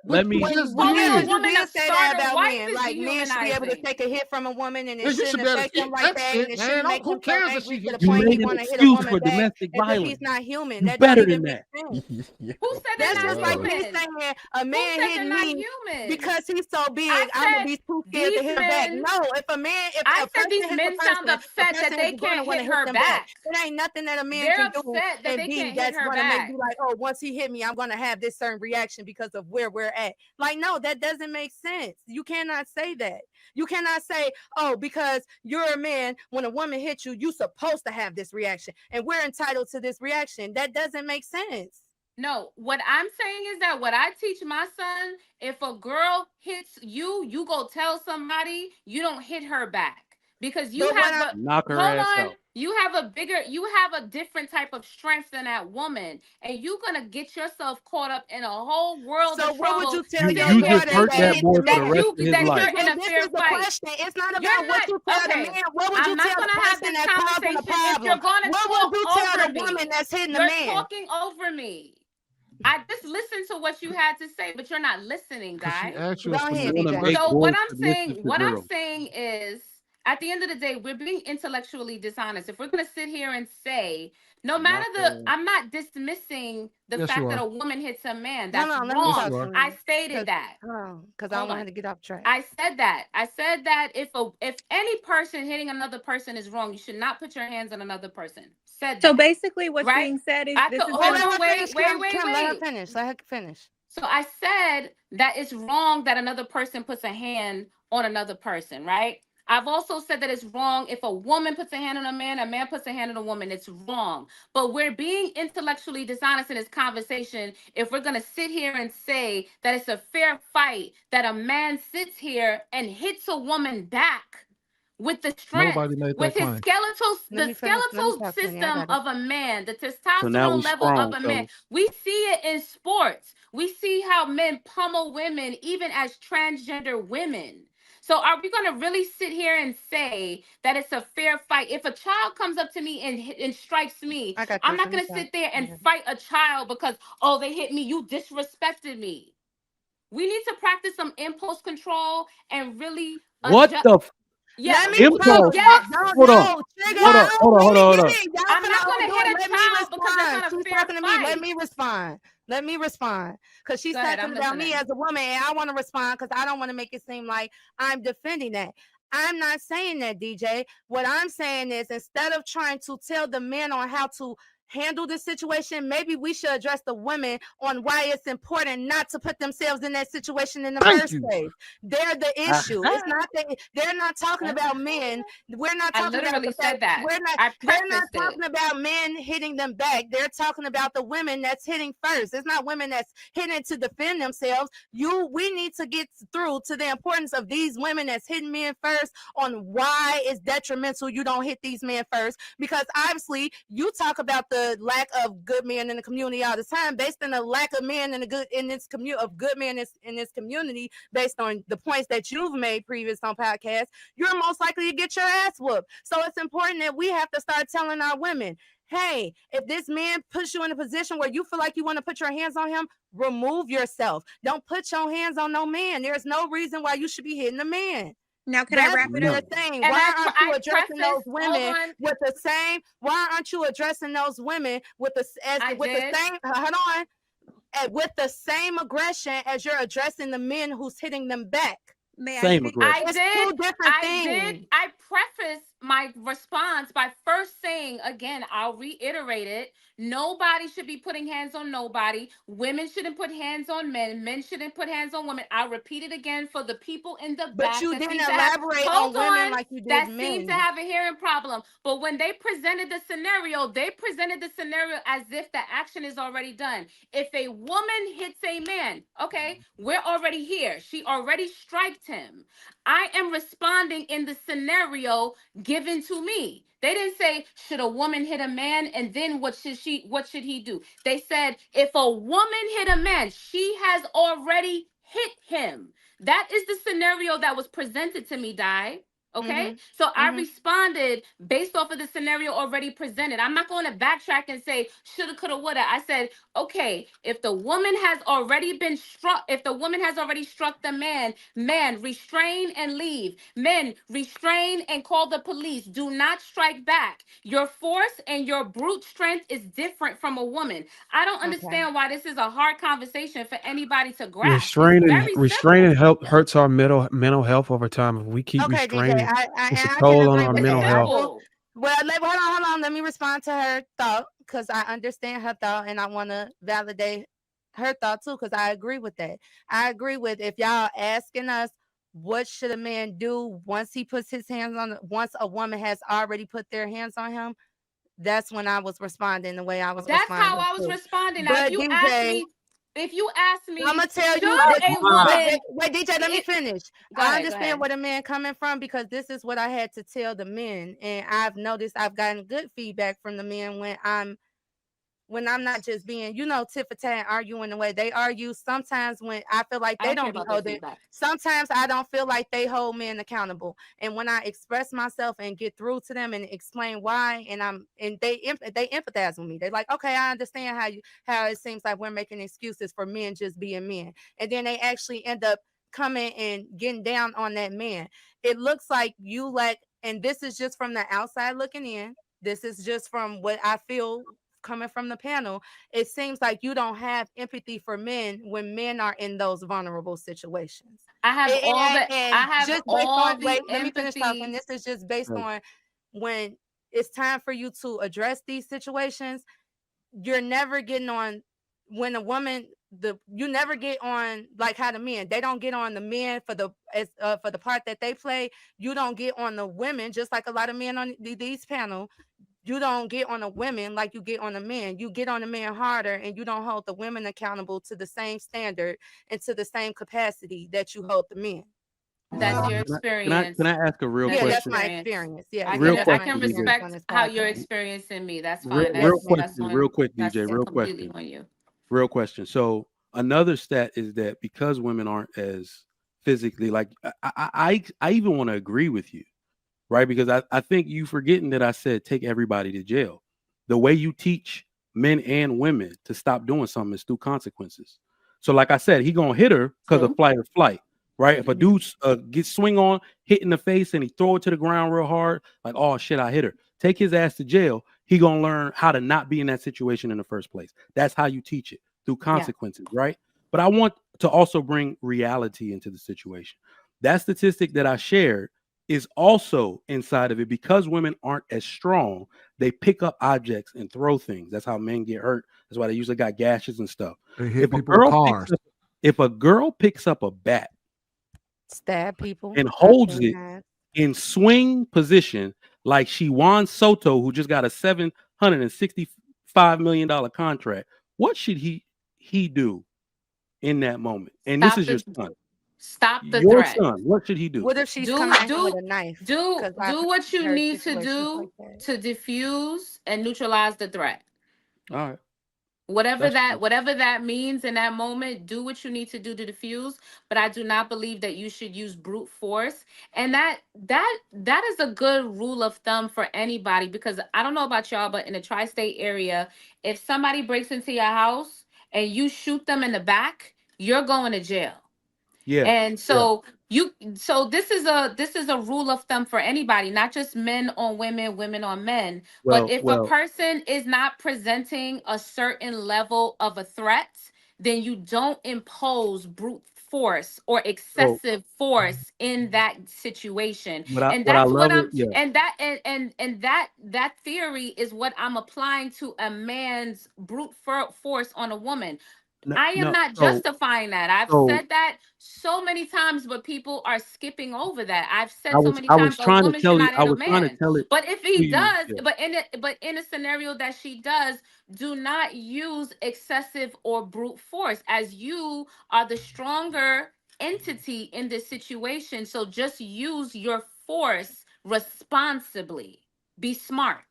Let me. Because you did say that about men. Like, men should be able to take a hit from a woman, and it shouldn't affect him like that, and it shouldn't make him so angry to the point he want to hit a woman back as if he's not human. That don't even make sense. Who said That's that? just like me saying a man hitting me because he's so big, I'm gonna be too scared to hit her back. No, if a man, if I a said person these hits men a person, sound upset that they can't hit her back. It ain't nothing that a man They're can do upset that and they be can't hit that's her gonna make back. you like, oh, once he hit me, I'm gonna have this certain reaction because of where we're at. Like, no, that doesn't make sense. You cannot say that. You cannot say, oh, because you're a man, when a woman hits you, you're supposed to have this reaction, and we're entitled to this reaction. That doesn't make sense. No, what I'm saying is that what I teach my son, if a girl hits you, you go tell somebody, you don't hit her back. Because you have knock her ass out. You have a different type of strength than that woman, and you're gonna get yourself caught up in a whole world of trouble. So what would you tell your you just hurt that boy for the rest of his life? You're in a fair fight. Question. It's not about what you tell the man. What would you tell the person that's causing the problem? What would you tell the woman that's hitting the man? You're talking over me. I just listened to what you had to say, but you're not listening, guys. Go ahead, DJ. So what I'm saying is, at the end of the day, we're being intellectually dishonest. If we're going to sit here and say, no matter I'm not dismissing the fact that a woman hits a man. That's wrong. I stated that. Because I wanted to get off track. I said that if any person hitting another person is wrong, you should not put your hands on another person. So basically what's being said is this is wait. Let her finish. So I said that it's wrong that another person puts a hand on another person, right? I've also said that it's wrong if a woman puts a hand on a man puts a hand on a woman. It's wrong. But we're being intellectually dishonest in this conversation if we're going to sit here and say that it's a fair fight that a man sits here and hits a woman back with the strength, with his skeletal system of a man, the testosterone level of a man. We see it in sports. We see how men pummel women, even as transgender women. So are we going to really sit here and say that it's a fair fight? If a child comes up to me and strikes me, I'm not going to sit there and fight a child because, oh, they hit me. You disrespected me. We need to practice some impulse control and really Let me impulse. Hold on. I'm not going to hit a child because that's not a fair fight. Let me respond. Because she's talking about me as a woman, and I want to respond because I don't want to make it seem like I'm defending that. I'm not saying that, DJ. What I'm saying is, instead of trying to tell the men on how to handle the situation, maybe we should address the women on why it's important not to put themselves in that situation in the first place. They're the issue. It's not that they're not talking about men. We're not talking about that. They're not talking about men hitting them back. They're talking about the women that's hitting first. It's not women that's hitting to defend themselves. We need to get through to the importance of these women that's hitting men first on why it's detrimental you don't hit these men first, because obviously you talk about the lack of good men in the community all the time, based on the lack of men in this community, based on the points that you've made previous on podcasts, you're most likely to get your ass whooped. So it's important that we have to start telling our women, hey, if this man puts you in a position where you feel like you want to put your hands on him, remove yourself. Don't put your hands on no man. There's no reason why you should be hitting a man. Now, can I wrap it up? Why aren't you addressing those women with the same? Why aren't you addressing those women with the same aggression as you're addressing the men who's hitting them back? Same aggression. I preface my response by first saying, again, I'll reiterate it. Nobody should be putting hands on nobody. Women shouldn't put hands on men. Men shouldn't put hands on women. I'll repeat it again for the people in the back. But you didn't elaborate on women like you did men. That seem to have a hearing problem. But when they presented the scenario as if the action is already done. If a woman hits a man, okay, we're already here. She already striked him. I am responding in the scenario given to me. They didn't say, should a woman hit a man and then what should he do? They said, if a woman hit a man, she has already hit him. That is the scenario that was presented to me, Di. Okay, so I responded based off of the scenario already presented. I'm not going to backtrack and say shoulda, coulda, woulda. I said, okay, if the woman has already been struck, if the woman has already struck the man, restrain and leave. Men, restrain and call the police. Do not strike back. Your force and your brute strength is different from a woman. I don't understand why this is a hard conversation for anybody to grasp. Restraining hurts our mental health over time. If we keep restraining, it's a toll on our mental health. Well, hold on. Let me respond to her thought, because I understand her thought and I want to validate her thought too, because I agree with that. I agree with, if y'all asking us what should a man do once he puts his hands on, once a woman has already put their hands on him, that's when I was responding the way I was responding. That's how I was responding. Now, if you ask me, I'm gonna tell you. Wait, DJ, let me finish. I understand where the man coming from, because this is what I had to tell the men, and I've noticed I've gotten good feedback from the men when I'm not just being, tit for tat, arguing the way they argue. Sometimes when I feel like they don't be holding, sometimes I don't feel like they hold men accountable. And when I express myself and get through to them and explain why, and they empathize with me. They're like, okay, I understand how it seems like we're making excuses for men just being men. And then they actually end up coming and getting down on that man. It looks like you lack, and this is just from the outside looking in. This is just from what I feel coming from the panel. It seems like you don't have empathy for men when men are in those vulnerable situations. I have Let me finish talking. This is just based on when it's time for you to address these situations. You're never getting on when a woman. You never get on like how the men, they don't get on the men for the part that they play. You don't get on the women, just like a lot of men on these panel. You don't get on the women like you get on the men. You get on the men harder, and you don't hold the women accountable to the same standard and to the same capacity that you hold the men. That's your experience. Can I ask a real question? Yeah, that's my experience. Yeah, I can respect how you're experiencing me. That's fine. Real quick, DJ. Real question. On you. Real question. So another stat is that because women aren't as physically, like, I even want to agree with you. Right, because I think you forgetting that I said take everybody to jail. The way you teach men and women to stop doing something is through consequences. So, like I said, he gonna hit her because of flight or flight. Right? If a dude gets swing on, hit in the face, and he throw it to the ground real hard, like, oh shit, I hit her. Take his ass to jail. He gonna learn how to not be in that situation in the first place. That's how you teach it, through consequences, right? But I want to also bring reality into the situation. That statistic that I shared is also inside of it, because women aren't as strong. They pick up objects and throw things. That's how men get hurt. That's why they usually got gashes and stuff. They hit people with cars. If a girl picks up a bat, stab people, and holds it in swing position, like she Juan Soto, who just got a $765 million contract, what should he do in that moment? And this is your son. Stop the your threat. Son, what should he do? What if she's coming with a knife? Do what you need to do to diffuse and neutralize the threat. All right. Whatever that means in that moment, do what you need to do to diffuse. But I do not believe that you should use brute force. And that is a good rule of thumb for anybody, because I don't know about y'all, but in the tri-state area, if somebody breaks into your house and you shoot them in the back, you're going to jail. Yeah. And so this is a rule of thumb for anybody, not just men on women, women on men. But if a person is not presenting a certain level of a threat, then you don't impose brute force or excessive force in that situation. And that theory is what I'm applying to a man's brute force on a woman. I am not justifying that. I've said that so many times, but people are skipping over that. I've said so many times, a woman should not hit a man. But if he does, but in a scenario that she does, do not use excessive or brute force, as you are the stronger entity in this situation. So just use your force responsibly. Be smart.